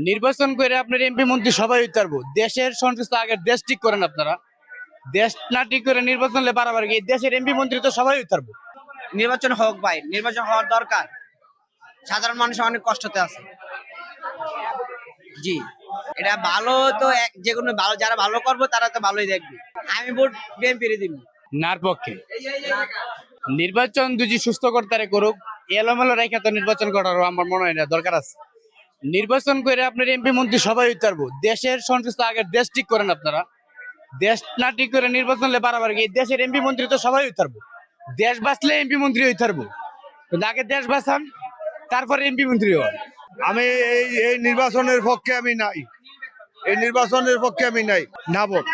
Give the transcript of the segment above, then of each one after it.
নির্বাচন করে আপনার এমপি মন্ত্রী সবাই উতারবো। দেশের সংশ্লিষ্ট আগে দেশ ঠিক করেন আপনারা। দেশ না ঠিক করে নির্বাচন হলে বাড়াবার কি দেশের এমপি মন্ত্রী তো সবাই উতারবো। নির্বাচন হোক ভাই, নির্বাচন হওয়ার দরকার। সাধারণ মানুষ অনেক কষ্টতে আছে। জি, এটা ভালো তো যে কোনো ভালো, যারা ভালো করবো তারা তো ভালোই দেখবে। আমি ভোট বিএনপি দিব। নার পক্ষে নির্বাচন যদি সুস্থ কর্তারে করুক, এলোমেলো রেখা তো নির্বাচন করারও আমার মনে হয় না দরকার আছে। নির্বাচন করে আপনার এমপি মন্ত্রী সবাই উতারবো। দেশের সংশ্লিষ্ট আগে দেশ ঠিক করেন আপনারা। দেশ না ঠিক করে নির্বাচন হলে বাড়াবার কি দেশের এমপি মন্ত্রী তো সবাই উতারবো। দেশ বাঁচলে এমপি মন্ত্রী উতারবো, কিন্তু আগে দেশ বাঁচান, তারপরে এমপি মন্ত্রী হন। আমি এই নির্বাচনের পক্ষে আমি নাই, এই নির্বাচনের পক্ষে আমি নাই, না ভোট।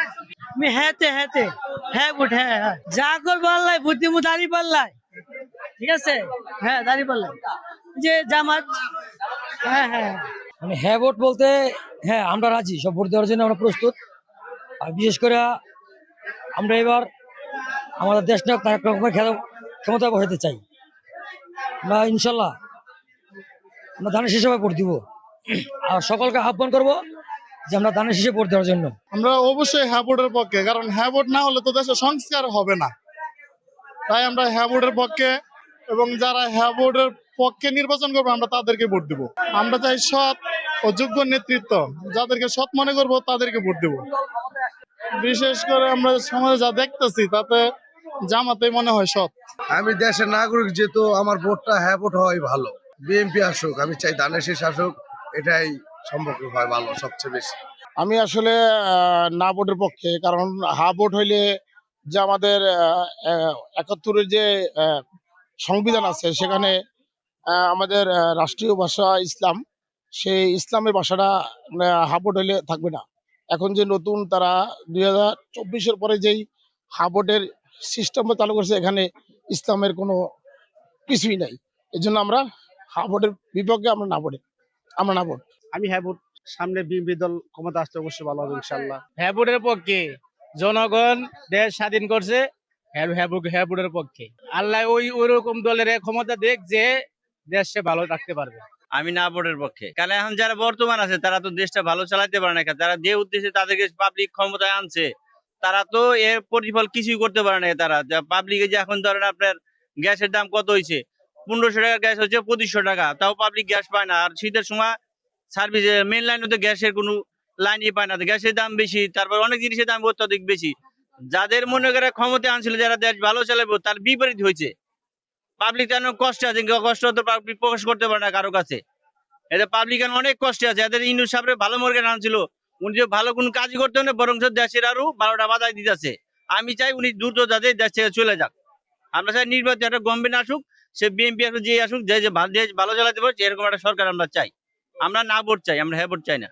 আমি হ্যাঁ বুট হ্যাঁ যা করবো আল্লাহ বুদ্ধিমু দাঁড়িয়ে পাল্লাই, ঠিক আছে, হ্যাঁ দাঁড়িয়ে পাল্লাই যে জামাত। হ্যাঁ মানে হ্যাঁ ভোট বলতে হ্যাঁ আমরা রাজি, সব ভোট দেওয়ার জন্য আমরা প্রস্তুত। আর বিশেষ করে আমরা এবার আমাদের দেশ নায়ক তারেক রহমানের ক্ষমতা বসাতে চাই। আমরা ইনশাল্লাহ আমরা ধানের শীষে ভোট দিব, আর সকলকে আহ্বান করব যে আমরা ধানের শীষে ভোট দেওয়ার জন্য। আমরা অবশ্যই হ্যাঁ ভোটের পক্ষে, কারণ হ্যাঁ ভোট না হলে তো দেশের সংস্কার হবে না। তাই আমরা হ্যাঁ ভোটের পক্ষে, এবং যারা হ্যাঁ ভোটের পক্ষে নির্বাচন করবো আমরা তাদেরকে ভোট দিব। আমরা চাই সৎ ও যোগ্য নেতৃত্ব, যাদেরকে সৎ মনে করবো তাদেরকে ভোট দেব। বিশেষ করে আমরা সমাজে যা দেখতেছি তাতে জামাতে মনে হয় সৎ। আমি দেশের নাগরিক, যেহেতু আমার ভোটটা হ্যাঁ ভোট হওয়াই ভালো। বিএনপি আসুক, আমি চাই ধানের শীষ আসুক, এটাই সম্ভব হয় ভালো সবচেয়ে বেশি। আমি আসলে না ভোটের পক্ষে, কারণ হা ভোট হইলে যে আমাদের ৭১-এর যে সংবিধান আছে সেখানে আমাদের রাষ্ট্রীয় ভাষা ইসলাম, সেই ইসলামের ভাষাটা হা ভোট হইলে থাকবে না। এখন যে নতুন তারা 2024-এর পরে যেই হা ভোটের সিস্টেমটা চালু করছে, এখানে ইসলামের কোনো কিছুই নাই। এই জন্য আমরা হা ভোটের বিপক্ষে, আমরা না ভোট। আমি হ্যাঁ ভোট, সামনে বিএনপি দল ক্ষমতা আসতে অবশ্যই ভালো হবে ইনশাল্লাহ। হ্যাঁ ভোটের পক্ষে, জনগণ দেশ স্বাধীন করছে, হ্যাঁ ভোটের পক্ষে। আল্লাহ ওইরকম দলের ক্ষমতা দেখ যে দেশে ভালো রাখতে পারবে। আমি না ভোটের পক্ষে, কারণ এখন যারা বর্তমান আছে তারা তো দেশটা ভালো চালাতে পারে না। তারা যে উদ্দেশ্যে তাদেরকে পাবলিক ক্ষমতায় আনছে, তারা তো এর প্রতিফল কিছুই করতে পারে না। তারা পাবলিকে যে এখন ধরেন আপনার গ্যাসের দাম কত হয়েছে, 1500 টাকার গ্যাস হচ্ছে 2500 টাকা, তাও পাবলিক গ্যাস পায় না। আর শীতের সময় সার্ভিস মেন লাইনে তো গ্যাসের কোনো লাইনই পায় না, গ্যাসের দাম বেশি, তারপর অনেক জিনিসের দাম অত্যাধিক বেশি। যাদের মনে করে ক্ষমতা আনছিল, যারা দেশ ভালো চালাবো, তার বিপরীত হয়েছে। পাবলিক অনেক কষ্টে আছে, কষ্ট তো পাবলিক প্রকাশ করতে পারে না কারো কাছে। এদের পাবলিক অনেক কষ্টে আছে। এদের ইউনুস সাহেব ভালো মর্গে আনছিল, উনি যে ভালো কোনো কাজ করতে না, বরং দেশের আরো 12টা বাধাই দিতেছে। আমি চাই উনি দ্রুত যাতে দেশ থেকে চলে যাক। আমরা চাই নির্বাচন একটা গভর্নমেন্ট আসুক, সে বিএনপি আসুক, যে আসুক, যে দেশ ভালো চালাতে পারছে এরকম একটা সরকার আমরা চাই। আমরা না ভোট চাই, আমরা হ্যাঁ ভোট চাই না।